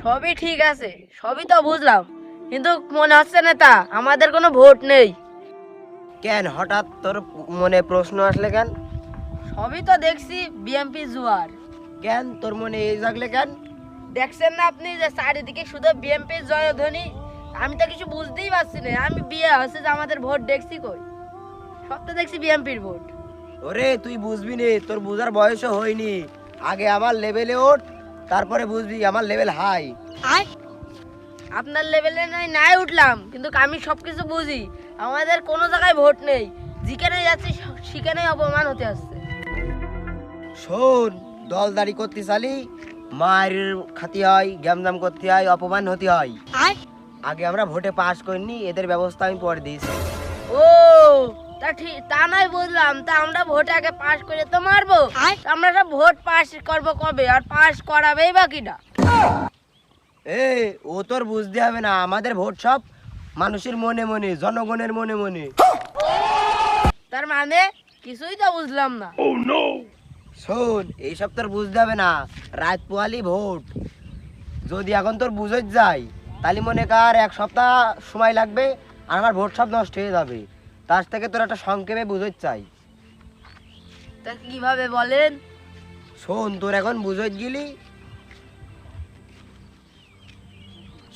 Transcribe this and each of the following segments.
সবই ঠিক আছে, সবই তো বুঝলাম, কিন্তু মনে হচ্ছে নেতা আমাদের কোনো ভোট নেই। কেন হঠাৎ তোর মনে প্রশ্ন আসলে কেন? সবই তো দেখছি বিএমপি জোয়ার। কেন তোর মনে এই জাগলে কেন? দেখছেন না আপনি যে চারিদিকে শুধু বিএমপি জয়ধ্বনি? আমি তো কিছু বুঝতেই পারছি না। আমি বিয়ে হচ্ছে যে আমাদের ভোট দেখছি কই? সব তো দেখছি বিএমপির ভোট। ওরে তুই বুঝবি নে, তোর বুঝার বয়সও হয়নি। আগে আমার লেভেলে ওঠ, তারপরে বুঝবি আমার লেভেল হাই। আপনার লেভেলে নাই উঠলাম, কিন্তু আমি সবকিছু বুঝি। আমাদের কোনো জায়গায় ভোট নেই, যেখানে যাচ্ছি সেখানেই অপমান হতে আসছে। শোন, দলদারি করতে চালি মায়ের খাতি হয়, গ্যামজাম করতে হয়, অপমান হতে হয়। আগে আমরা ভোটে পাস করিনি, এদের ব্যবস্থা আমি পরে দিয়েছি। ও তা ঠিক, তা নয় বুঝলাম। তা আমরা ভোটে আগে পাস করে তো মারবো। তা আমরা সব ভোট পাস করবো কবে? আর পাস করাবেই বা কিনা? এ ও তোর বুঝতে হবে না, আমাদের ভোট সব মানুষের মনে মনে, জনগণের মনে মনে। তার মানে কিছুই তো বুঝলাম না। শোন, এইসব তোর বুঝতে হবে না, রাত পোয়ালি ভোট। যদি এখন তোর বুঝে যায়, তাহলে মনে কর এক সপ্তাহ সময় লাগবে, আর আমার ভোট সব নষ্ট হয়ে যাবে। তার থেকে তোর একটা সংক্ষেপে বুঝে চাই। তা কিভাবে বলেন? শোন, তোর এখন বুঝে গেলি।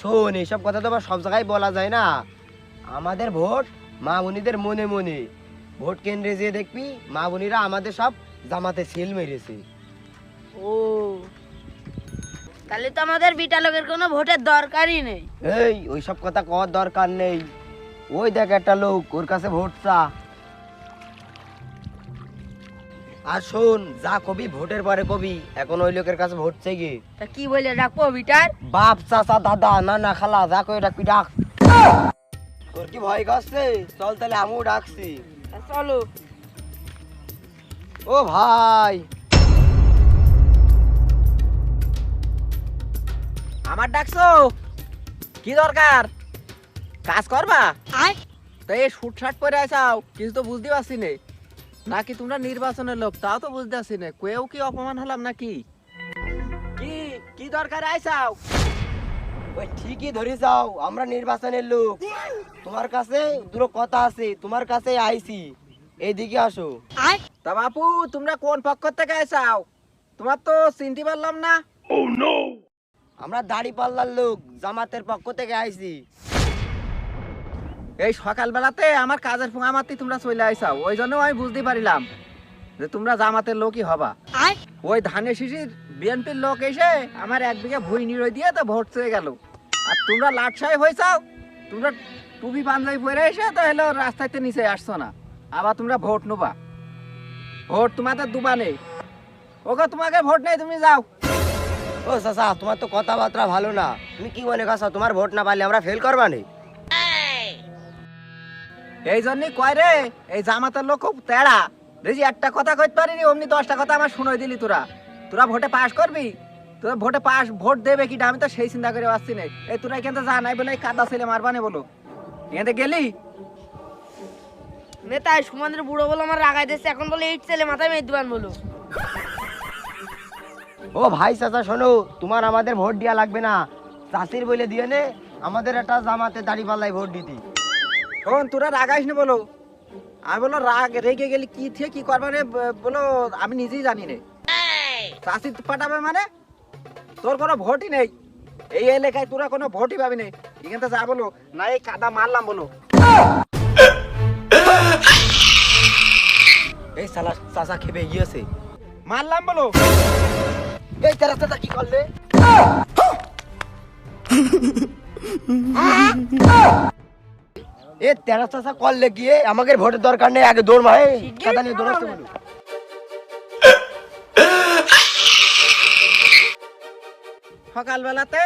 শোন, এইসব কথা তো আবার সব জায়গায় বলা যায় না। আমাদের ভোট মা বোনিদের মনে মনে। ভোট কেন্দ্রে যেয়ে দেখবি মা বোনিরা আমাদের সব জামাতে সিল মেরেছে। ও তাহলে তো আমাদের বিটা লোকের কোনো ভোটের দরকারই নেই। এই ওইসব কথা কওয়ার দরকার নেই। ওই দেখ একটা লোক, ওর কাছে ভোট চা। আর শোন, যা কবি ভোটের পরে কবি, এখন ওই লোকের কাছে ভোট চাই গে। তা কি বলে ডাকবো বিটার? বাপ, চাচা, দাদা, নানা, খালা, যা কই ডাকবি ডাক। তোর কি ভয় করছে? চল তাহলে আমিও ডাকছি। তা চলো। ও ভাই, আমার ডাকছো? কি দরকার? কাজ করবা? তো এই শুট শার্ট পরে আসাও, কিছু তো বুঝতে পারছি না। নাকি তোমরা নির্বাচনের লোক, তাও তো বুঝতে পারছি না। কেউ কি অপমান হলাম নাকি? কি কি দরকার আইসাও? ওই ঠিকই ধরে যাও, আমরা নির্বাচনের লোক। তোমার কাছে দুটো কথা আছে, তোমার কাছে আইছি, এইদিকে আসো। তা বাপু, তোমরা কোন পক্ষ থেকে আইসাও? তোমার তো চিনতে পারলাম না। আমরা দাড়ি পাল্লার লোক, জামাতের পক্ষ থেকে আইছি। এই সকালবেলাতে আমার কাজের ফোঙা মারতে তোমরা চলে আইসাও, ওই জন্য আমি বুঝতে পারিলাম যে তোমরা জামাতের লোকই হবা। ওই ধানের শিশির বিএনপির লোক এসে আমার 1 বিঘা ভুই নিরই দিয়ে তো ভোট চেয়ে গেল। আর তোমরা লাটসাই হয়েছাও, তোমরা টুপি পাঞ্জাবি পরে এসে তো হলো রাস্তাতে নিচে আসছো না। আবার তোমরা ভোট নেবা, ভোট তোমাদের দুবা নেই। ওকে তোমাকে ভোট নেই, তুমি যাও। ও চাচা, তোমার তো কথাবার্তা ভালো না। তুমি কি মনে করছো তোমার ভোট না পাইলে আমরা ফেল করবা নি? এই জন্যই কয় রে, এই জামাতের লোক খুব তেড়া। দেখি একটা কথা কইতে পারিনি, অমনি 10টা কথা আমার শুনাই দিলি। তোরা তোরা ভোটে পাস করবি? তোরা ভোটে পাস, ভোট দেবে কি আমি তো সেই চিন্তা করে আসছি না। এই তোরা এখান থেকে যা নাই বলে কাদা ছেলে মারবানে বলো, এখান থেকে গেলি। নেতা সুমন্দ্র বুড়ো বলে আমার রাগাই দিচ্ছে, এখন বলে ইট ছেলে মাথায় মেয়ে দিবান বলো। ও ভাই চাচা শোনো, তোমার আমাদের ভোট দেওয়া লাগবে না। চাষির বলে দিয়ে নে, আমাদের একটা জামাতে দাড়ি পাল্লাই ভোট দিতি। শোন, তোরা রাগাইস না বলো। আমি বলো রাগ রেগে গেলি কি থেকে কি করবে রে বলো, আমি নিজেই জানি নে। চাষি পাঠাবে মানে তোর কোনো ভোটই নেই এই এলাকায়, তোরা কোনো ভোটই পাবি না। এখান থেকে যা বলো, না এই কাদা মারলাম বলো। এই শালা চাচা খেপে গিয়েছে, মারলাম বলো। এই তেরা চাচা কি করলে? এ তেরা চাচা করলে গিয়ে আমাকে ভোটের দরকার নেই, আগে দৌড় মারে কাদা নিয়ে দৌড়াচ্ছে বলো। সকালবেলাতে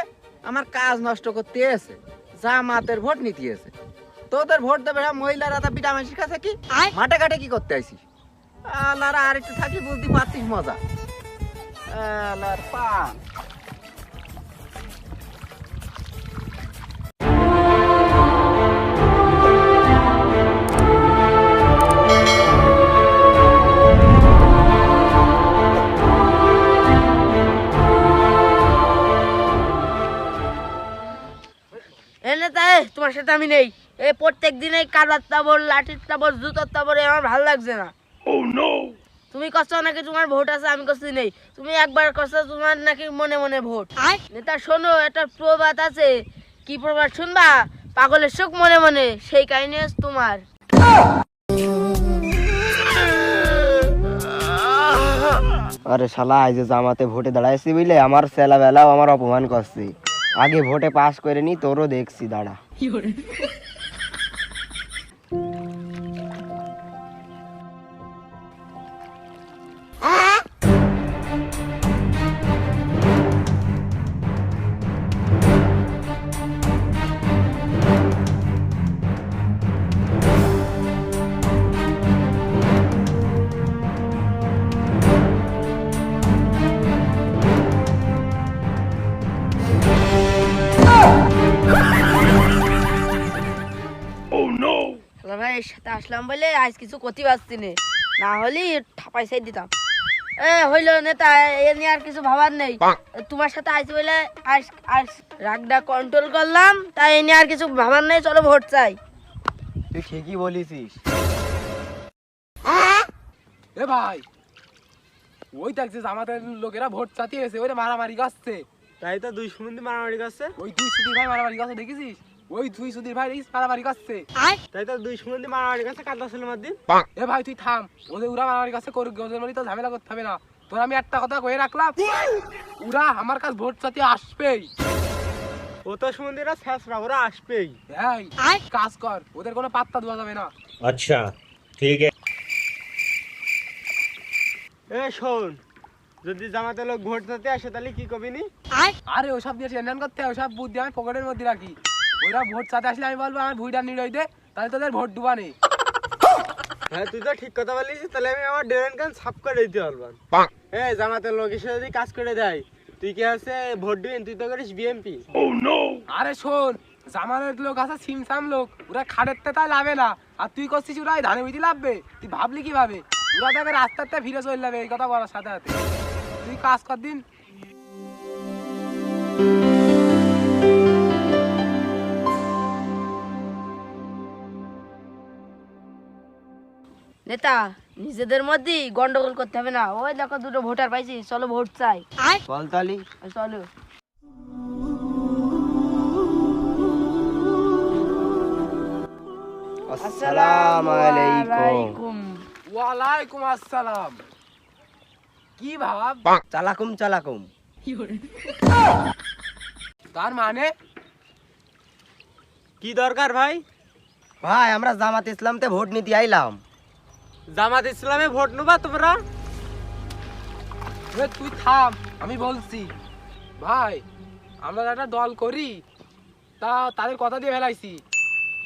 আমার কাজ নষ্ট করতে এসে জামাতের ভোট নিতে এসে, তোদের ভোট দেবে মহিলারা তা পিটা মাসির কাছে কি মাঠে ঘাটে কি করতে আইসিস? আল্লাহরা আর একটু থাকি বুঝতে পারছিস মজা। আল্লাহর পা তোমার সাথে আমি নেই। এই প্রত্যেক দিন এই কাদার তাবর, লাঠির তাবর, জুতোর তাবর আমার ভালো লাগছে না। তুমি কষ্ট নাকি তোমার ভোট আছে, আমি কষ্ট নেই। তুমি একবার কষ্ট তোমার নাকি মনে মনে ভোট। নেতা শোনো, একটা প্রবাদ আছে। কি প্রবাদ শুনবা? পাগলের সুখ মনে মনে, সেই কাহিনী আছে তোমার। আরে শালা, আজ জামাতে ভোটে দাঁড়াইছি বুঝলে আমার ছেলা বেলাও আমার অপমান করছে। আগে ভোটে পাস করে নি, তোরও দেখছি, দাঁড়া। শালা ভাই এর সাথে আসলাম বলে আজ কিছু করতে পারছি না, না হলে ঠাপাই সাইড দিতাম। হইলো নেতা, এ নিয়ে আর কিছু ভাবার নেই। তোমার সাথে আইছি বলে আজ রাগটা কন্ট্রোল করলাম, তাই এ নিয়ে আর কিছু ভাবার নেই। চলো ভোট চাই। তুই ঠিকই বলিসিস। এ ভাই, ওই দেখছিস আমাদের লোকেরা ভোট চাতে এসে ওই মারামারি করছে। তাই তো দুই সুমন্দি মারামারি করছে। ওই দুই সুধীর ভাই মারামারি করছে, দেখেছিস? ওই দুই সুধীর ভাই দেখিস মারামারি করছে। তাই তো দুই সুমন্দি মারামারি করছে কাদা ছিল মারদিন। এ ভাই তুই থাম, ওদের ওরা মারামারি করছে করুক, ওদের মানে তো ঝামেলা করতে হবে না। তোর আমি একটা কথা কয়ে রাখলাম, ওরা আমার কাছে ভোট চাতে আসবেই। ও তো সুমন্দিরা শেষরা, ওরা আসবেই। এই কাজ কর, ওদের কোনো পাত্তা দেওয়া যাবে না। अच्छा ठीक है। এ শোন, যদি জামাতে লোক ভোট দিতে আসে তাহলে কি কবি নি? আরে ওসব দিয়ে টেনশন করতে হয়, ওসব বুদ্ধি আমি পকেটের মধ্যে রাখি। ওরা ভোট চাতে আসলে আমি বলবো আমার ভুইটা নিড়ই দে, তাহলে তোদের ভোট ডুবা নেই। হ্যাঁ তুই তো ঠিক কথা বলিস, তাহলে আমি আমার ড্রেন কান সাফ করে দিতে পারবাম। এ জামাতের লোক এসে যদি কাজ করে দেয়, তুই কি আছে ভোট দিবি? তুই তো করিস বিএমপি। আরে শোন, জামানের লোক আছে সিমসাম লোক, ওরা খাটেরতে তাই লাভে না। আর তুই করছিস ওরা ধানে বিধি লাভবে? তুই ভাবলি কিভাবে? ওরা দেখে রাস্তাতে ফিরে চলে যাবে, এই কথা বলার সাথে সাথে তুই কাজ কর দিন। নেতা, নিজেদের মধ্যেই গন্ডগোল করতে হবে না। ওই দেখো দুটো ভোটার পাইছি, চলো ভোট চাই। বল তালি। চলো। আসসালামু আলাইকুম। ওয়ালাইকুম আসসালাম। কি ভাব? চালাকুম চালাকুম। তার মানে কি দরকার ভাই? ভাই আমরা জামাত ইসলামতে ভোট নিতে আইলাম। জামাত ইসলামে ভোট নেবা তোমরা? এ তুই থাম, আমি বলছি। ভাই আমরা একটা দল করি, তা তাদের কথা দিয়ে ফেলাইছি,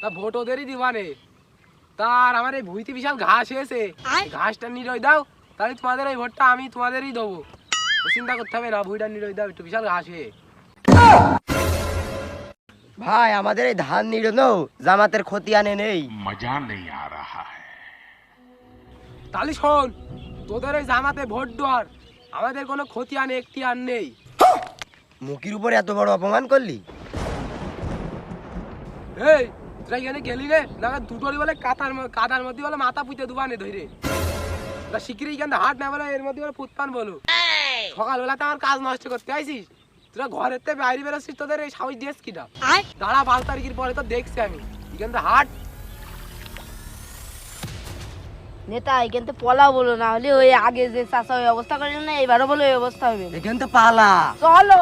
তা ভোট ওদেরই দিবানে। তার আমার এই ভুইতে বিশাল ঘাস হয়েছে, ঘাসটা নিরই দাও, তাহলে তোমাদের এই ভোটটা আমি তোমাদেরই দেবো। চিন্তা করতে হবে না, ভুইটা নিরই দাও, একটু বিশাল ঘাস হয়ে। ভাই আমাদের এই ধান নিড়নো জামাতের ক্ষতি আনে নেই। তাহলে শোন, তোদের ওই জামাতে ভোট দেওয়ার আমাদের কোনো ক্ষতি আনে একটি আর নেই। মুখির উপরে এত বড় অপমান করলি? এই তোরা এখানে গেলি রে না, দুটোরই বলে কাদার মধ্যে বলে মাথা পুঁতে দুবানে ধরে শিখিরি এখানে হাট না বলে এর মধ্যে বলে ফুটপান বলো। সকালবেলাতে আমার কাজ নষ্ট করতে আইসিস, তোরা ঘরের থেকে বাইরে বেরোচ্ছিস, তোদের এই সাহস দিয়েছ কিনা? দাঁড়া, 5 তারিখের পরে তো দেখছি আমি এখানে হাট। নেতা এখান থেকে পলা বলো, না হলে ওই আগে যে চাষা ওই অবস্থা করে না, এবারও বলে ওই অবস্থা হবে। এখান তো পালা। চলো।